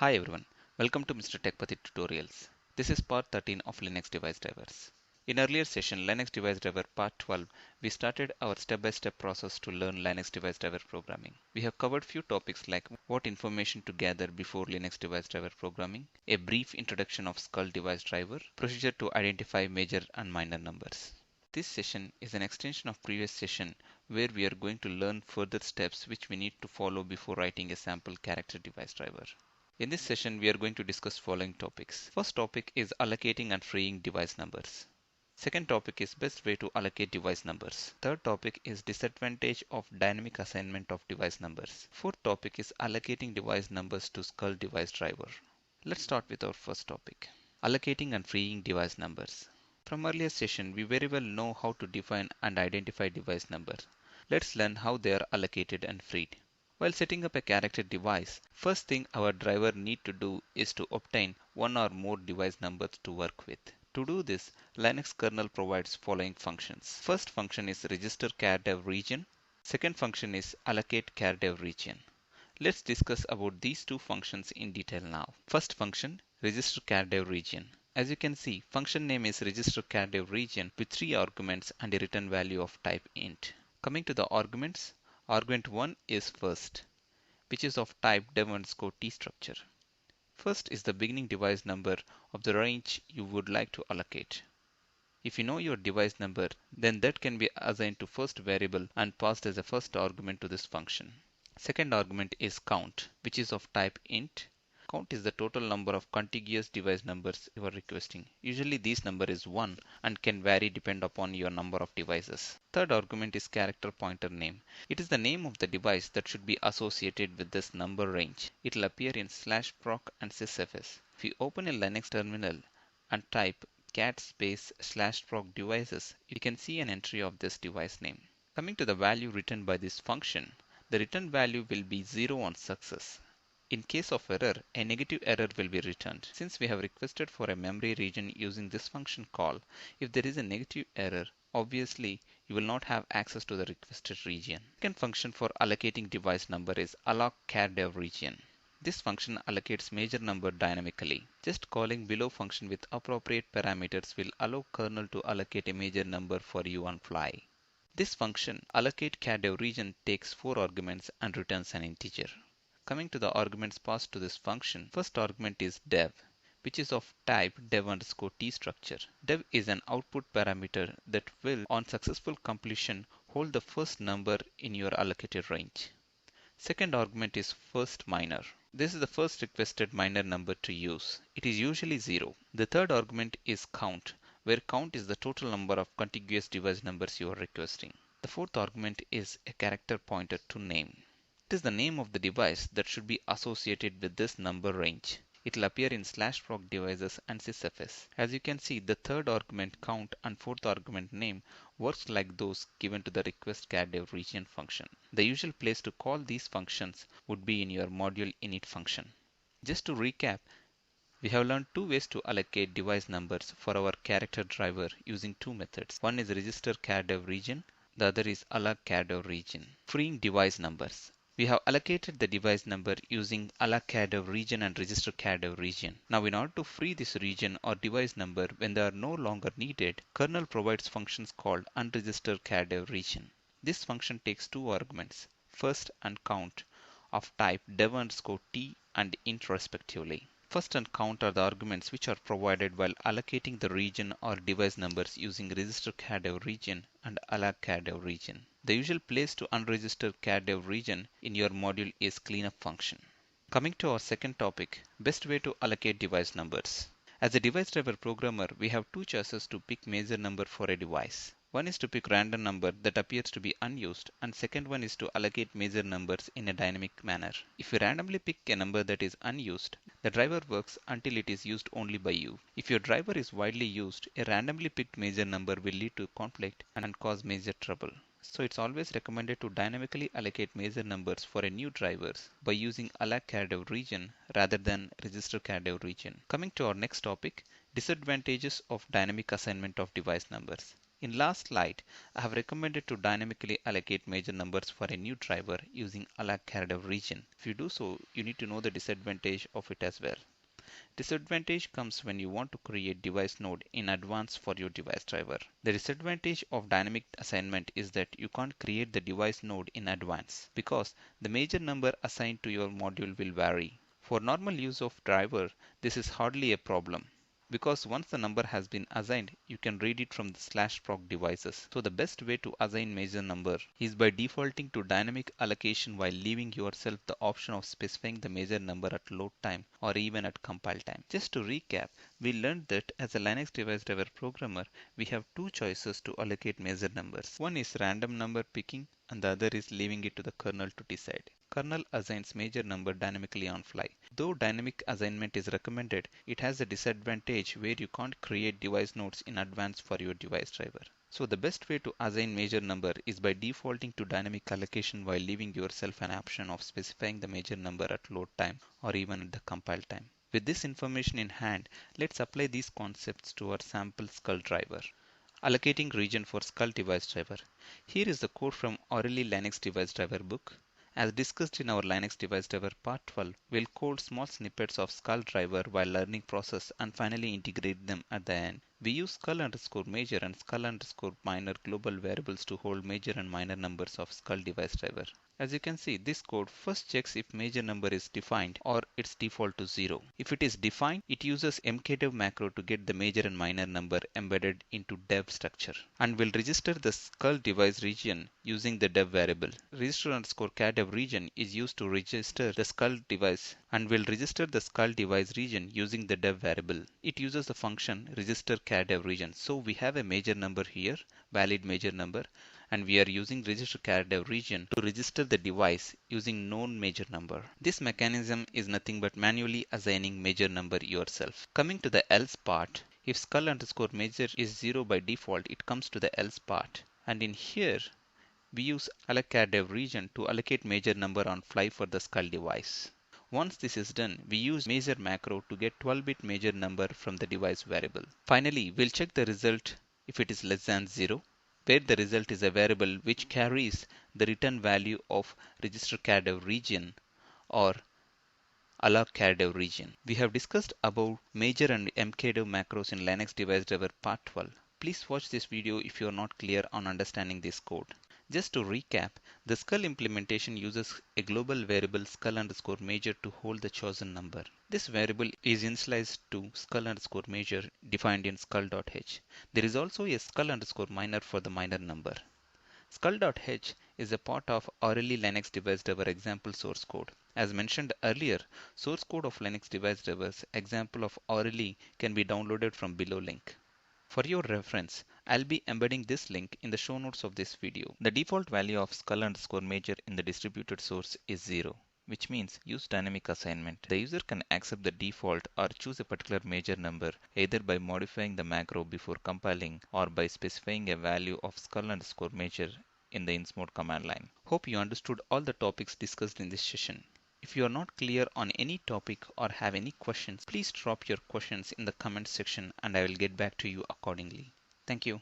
Hi everyone, welcome to Mr. Techpathy Tutorials. This is part 13 of Linux device drivers. In earlier session Linux device driver part 12, we started our step-by-step process to learn Linux device driver programming. We have covered few topics like what information to gather before Linux device driver programming, a brief introduction of Skull device driver, procedure to identify major and minor numbers. This session is an extension of previous session where we are going to learn further steps which we need to follow before writing a sample character device driver. In this session, we are going to discuss following topics. First topic is allocating and freeing device numbers. Second topic is best way to allocate device numbers. Third topic is disadvantage of dynamic assignment of device numbers. Fourth topic is allocating device numbers to Skull device driver. Let's start with our first topic, allocating and freeing device numbers. From earlier session, we very well know how to define and identify device numbers. Let's learn how they are allocated and freed. While setting up a character device, first thing our driver need to do is to obtain one or more device numbers to work with. To do this, Linux kernel provides following functions. First function is register chardev region. Second function is allocate chardev region. Let's discuss about these two functions in detail now. First function, register chardev region. As you can see, function name is register chardev region with 3 arguments and a return value of type int. Coming to the arguments, argument 1 is first, which is of type dev_t structure. First is the beginning device number of the range you would like to allocate. If you know your device number, then that can be assigned to first variable and passed as a first argument to this function. Second argument is count, which is of type int. Count is the total number of contiguous device numbers you are requesting. Usually this number is 1 and can vary depend upon your number of devices. Third argument is character pointer name. It is the name of the device that should be associated with this number range. It will appear in /proc and sysfs. If you open a Linux terminal and type cat space /proc devices, you can see an entry of this device name. Coming to the value returned by this function, the return value will be 0 on success. In case of error, a negative error will be returned. Since we have requested for a memory region using this function call, if there is a negative error, obviously you will not have access to the requested region. Second function for allocating device number is alloc_chardev region. This function allocates major number dynamically. Just calling below function with appropriate parameters will allow kernel to allocate a major number for you on fly. This function allocate_chardev region takes 4 arguments and returns an integer. Coming to the arguments passed to this function, first argument is dev, which is of type dev_t structure. Dev is an output parameter that will, on successful completion, hold the first number in your allocated range. Second argument is first minor. This is the first requested minor number to use. It is usually 0. The third argument is count, where count is the total number of contiguous device numbers you are requesting. The fourth argument is a character pointer to name. It is the name of the device that should be associated with this number range. It will appear in /proc devices and sysfs. As you can see, the third argument count and fourth argument name works like those given to the request chardev region function. The usual place to call these functions would be in your module init function. Just to recap, we have learned 2 ways to allocate device numbers for our character driver using 2 methods. One is register chardev region, the other is alloc_chardev region. Freeing device numbers. We have allocated the device number using alloc_chardev region and register chardev region. Now in order to free this region or device number when they are no longer needed, kernel provides functions called unregister chardev region. This function takes 2 arguments, first and count, of type dev_t and int respectively. First and count are the arguments which are provided while allocating the region or device numbers using register chardev region and alloc_chardev region. The usual place to unregister chardev region in your module is cleanup function. Coming to our second topic, best way to allocate device numbers. As a device driver programmer, we have 2 choices to pick major number for a device. One is to pick random number that appears to be unused, and second one is to allocate major numbers in a dynamic manner. If you randomly pick a number that is unused, the driver works until it is used only by you. If your driver is widely used, a randomly picked major number will lead to conflict and cause major trouble. So it's always recommended to dynamically allocate major numbers for a new drivers by using alloc_chardev region rather than register chardev region. Coming to our next topic, disadvantages of dynamic assignment of device numbers. In last slide, I have recommended to dynamically allocate major numbers for a new driver using Allocating region. If you do so, you need to know the disadvantage of it as well. Disadvantage comes when you want to create device node in advance for your device driver. The disadvantage of dynamic assignment is that you can't create the device node in advance because the major number assigned to your module will vary. For normal use of driver, this is hardly a problem because once the number has been assigned, you can read it from the slash proc devices. So the best way to assign major number is by defaulting to dynamic allocation while leaving yourself the option of specifying the major number at load time or even at compile time. Just to recap, we learned that as a Linux device driver programmer, we have two choices to allocate major numbers. One is random number picking and the other is leaving it to the kernel to decide. Kernel assigns major number dynamically on fly. Though dynamic assignment is recommended, it has a disadvantage where you can't create device nodes in advance for your device driver. So the best way to assign major number is by defaulting to dynamic allocation while leaving yourself an option of specifying the major number at load time or even at the compile time. With this information in hand, let's apply these concepts to our sample Skull driver. Allocating region for Skull device driver. Here is the code from Orally Linux device driver book. As discussed in our Linux device driver part 12, we'll code small snippets of Skull driver while learning process and finally integrate them at the end. We use skull underscore major and skull underscore minor global variables to hold major and minor numbers of Skull device driver. As you can see, this code first checks if major number is defined or its default to 0. If it is defined, it uses mkdev macro to get the major and minor number embedded into dev structure and will register the skull device region using the dev variable. Register underscore kdev region is used to register the skull device and will register the skull device region using the dev variable. It uses the function register kdev region. So we have a major number here, valid major number, and we are using register kdev region to register the device using known major number. This mechanism is nothing but manually assigning major number yourself. Coming to the else part, if skull underscore major is 0 by default, it comes to the else part. And in here, we use allocate region to allocate major number on fly for the skull device. Once this is done, we use major macro to get 12-bit major number from the device variable. Finally, we'll check the result if it is less than 0, where the result is a variable which carries the return value of register kdev region or allocate region. We have discussed about major and mkdev macros in Linux device driver part 12. Please watch this video if you are not clear on understanding this code. Just to recap, the skull implementation uses a global variable skull underscore major to hold the chosen number. This variable is initialized to skull underscore major defined in skull.h. There is also a skull underscore minor for the minor number. Skull.h is a part of Orally Linux device driver example source code. As mentioned earlier, source code of Linux device drivers example of Orally can be downloaded from below link. For your reference, I'll be embedding this link in the show notes of this video. The default value of skull underscore major in the distributed source is 0, which means use dynamic assignment. The user can accept the default or choose a particular major number either by modifying the macro before compiling or by specifying a value of skull underscore major in the insmode command line. Hope you understood all the topics discussed in this session. If you are not clear on any topic or have any questions, please drop your questions in the comment section and I will get back to you accordingly. Thank you.